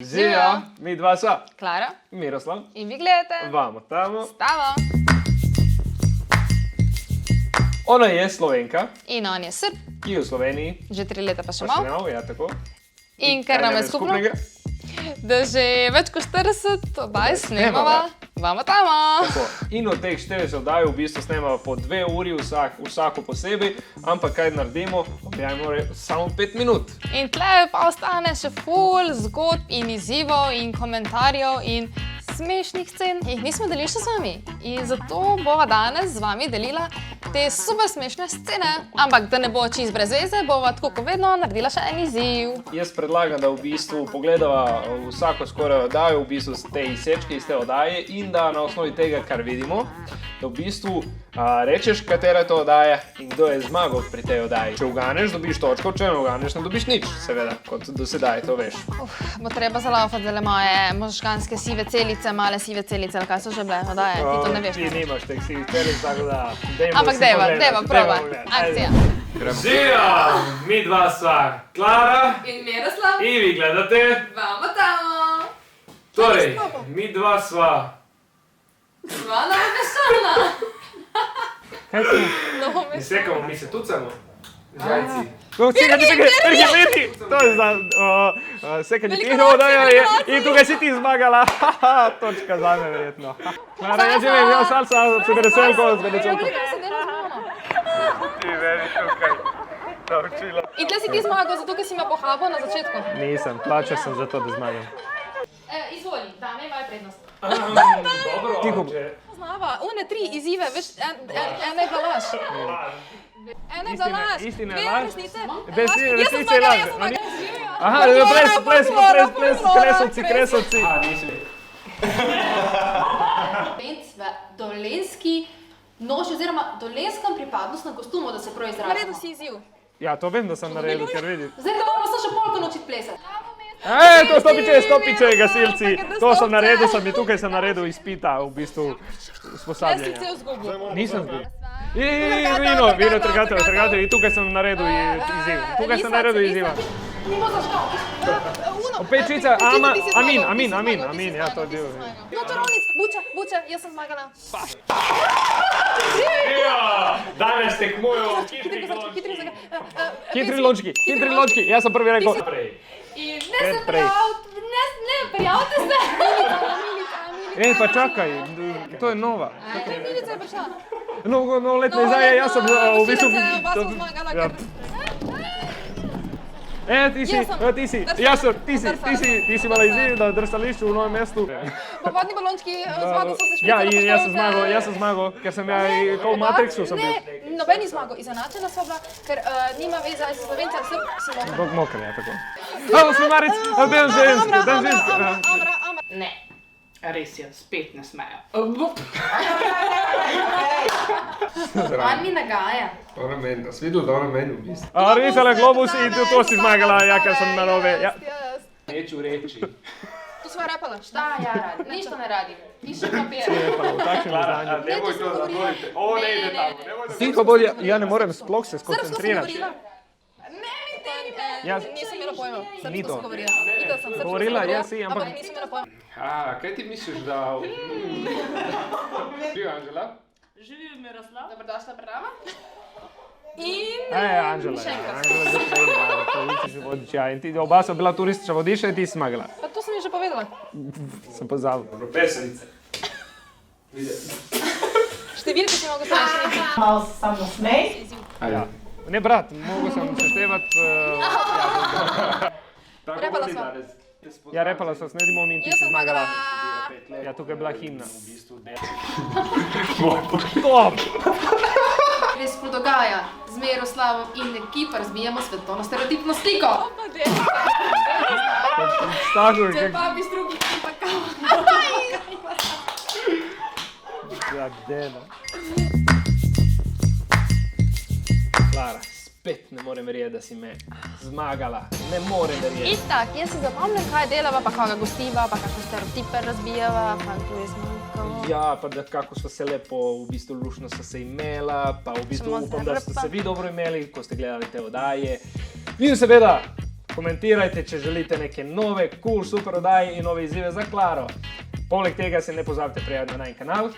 Živijo, mi dva sva. Klara Miroslav. in vi gledate Vamo tamo. Stavo. Ona je Slovenka, In on je Srb, ki je v Sloveniji. že 3 leta pa še Pa še malo. ne, ja, tako. In kar nam je skupno, da že več kot 40 oddaj snemava, vamo tamo. Tako. In od teh 40 oddaj v bistvu snemava po 2 uri vsako posebej, ampak kaj naredimo? Objavimo samo 5 minut. In tle pa ostane še ful zgodb in izzivov in komentarjev in smešnih scen, ki jih nismo delili še z vami. In zato bova danes z vami delila te super smešne scene. Ampak da ne bo čist brez veze, bova tako kot vedno naredila še en izziv. Jaz predlagam, da v bistvu pogledava vsako skoraj oddajo, v bistvu te izsečke iz te oddaje in da na osnovi tega, kar vidimo, da v bistvu rečeš, katera je to oddaja in kdo je zmagal pri tej oddaji. Če uganeš, dobiš točko, če ne uganeš, ne dobiš nič, seveda, kot do sedaj, to veš. Bo treba zalaufati zale moje možganske sive celice, male sive celice, ali kaj so že bile oddaje, ti to ne veš. Ti nimaš teh sivih celic, tako da dajmo Ampak si dejva, pogledati, proba, pogledati. akcija. Živijo, mi dva sva Klara In Miroslav, in vi gledate. vamo tamo. Torej, mi dva sva. Zvana vešana. Kaj ti? No, Sekamo, mi se tucamo. Zajci. Pirhi! To je za sekanje pirhov oddaja in tukaj si ti zmagala. Točka za me, verjetno. Klara, ja že vem, ja salsa s venecelko, s venecelko. Ti veri tukaj. Naučila. In tle si ti zmagal, zato ker si me pohabil na začetku. Nisem, plačal sem za to, da zmagam. Izvoli, dame imajo prednost. Dobro, Tiho. Znava, une 3 izzive, veš, ena je bila laž. Ena je bila laž, Istina je 2 laž. resnice. Resnice je laž. Aha, ples, kresovci. V dolenski noši oziroma dolenskem pripadnostnem kostumu, da se prav izrazimo. Naredil si izziv. Ja, to vem, da sem naredil, ker vidim. Zdaj da moramo se še polko naučiti plesati. To stopiče, gasilci. To sem naredil, tukaj sem naredil izpita, v bistvu Jaz si usposabljanja. cel zgubil. Nisem zgubil. Vino, trgatev, in tukaj sem naredil izziv. Tukaj sem naredil izziva. Ni bo zaškal. Pečica, amin, ja, to je bil. No, čarovnic, buča, jaz sem zmagala. Danes tekmujo Hitri kozarčki. hitri lončki, jaz sem prvi rekel. In Prej. prijavite se. Ej, pa čakaj, to je nova. Milica je prišla. No, let nazaj, jaz sem v bistvu... Oba sem zmagala, Ja. Ti si imala izziv na drsališču v Novem mestu. Povodni balončki, z vodo so se špicali. Ja, in jaz sem zmagal, ker sem kot v Matrixu sem bil. Ne, noben ni zmagal, izenačena sva bila, ker nima veze, ali si Slovenci ali Srb, si mokra. Bog moker, ja, tako. Osmarec, dan žensk. Amra. Ne, res je, spet ne smejo. On mi nagaja. Ona meni, da si videl, da ona meni v bistvu. Risala globus in to si zmagala, ja, ker sem narobe. Neču reči. Tu sva repala. Da, ja, radim. Ništa ne radim. Pišem papir. V takšnem izdanju. Nemoj to zadovoljiti. Ne ide tamo. Tiho bolj, ja ne morem sploh se Srbsko sem skoncentrirati. govorila. Ja. Nisem imela pojma, Ni srbsko to. sem govorila. Videla sem srbsko Govorila, sem ja, si, ampak- nisem imela pojma. Kaj ti misliš, da... Živijo, Anžela? Živi Miroslav. Dobrodošla pred nama. In... Anžela, že prej, turistični vodič, ja, in ti oba so bila turistična vodiča in ti si zmagala. Pa to sem ji že povedala. Sem pozabil. Peserice. Številke si mogo slišati. Malo se samo smej. Ja. Ne, brat, mogel sem seštevati. Repala sva. Ja, repala so, snedimo mi in ti Jaz si sem zmagala. zmagala. Ja, tukaj je bila himna. Top! Res dogaja. Z Miroslavom in ekipa razbijamo svetovno stereotipno sliko. Stagur, Če pa bi s drugih pa kao. ja, deda. Klara, spet ne morem verjeti, da si me zmagala. Ne morem verjeti. Itak, jaz si zapomnim, kaj delava, pa koga gostiva, pa kakšne stereotipe razbijava, pa tu je zmanjkalo. Ja, pa da kako so se lepo, v bistvu lušno so se imela, pa v bistvu Samo upam, da ste zrpa. se vi dobro imeli, ko ste gledali te oddaje. In seveda, Komentirajte, če želite neke nove, super oddaje in nove izzive za Klaro. Poleg tega se ne pozabite prijaviti na najin kanal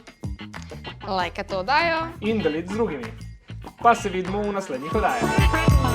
Lajkajte oddajo. in deliti z drugimi. Pa se vidimo v naslednjih oddajah.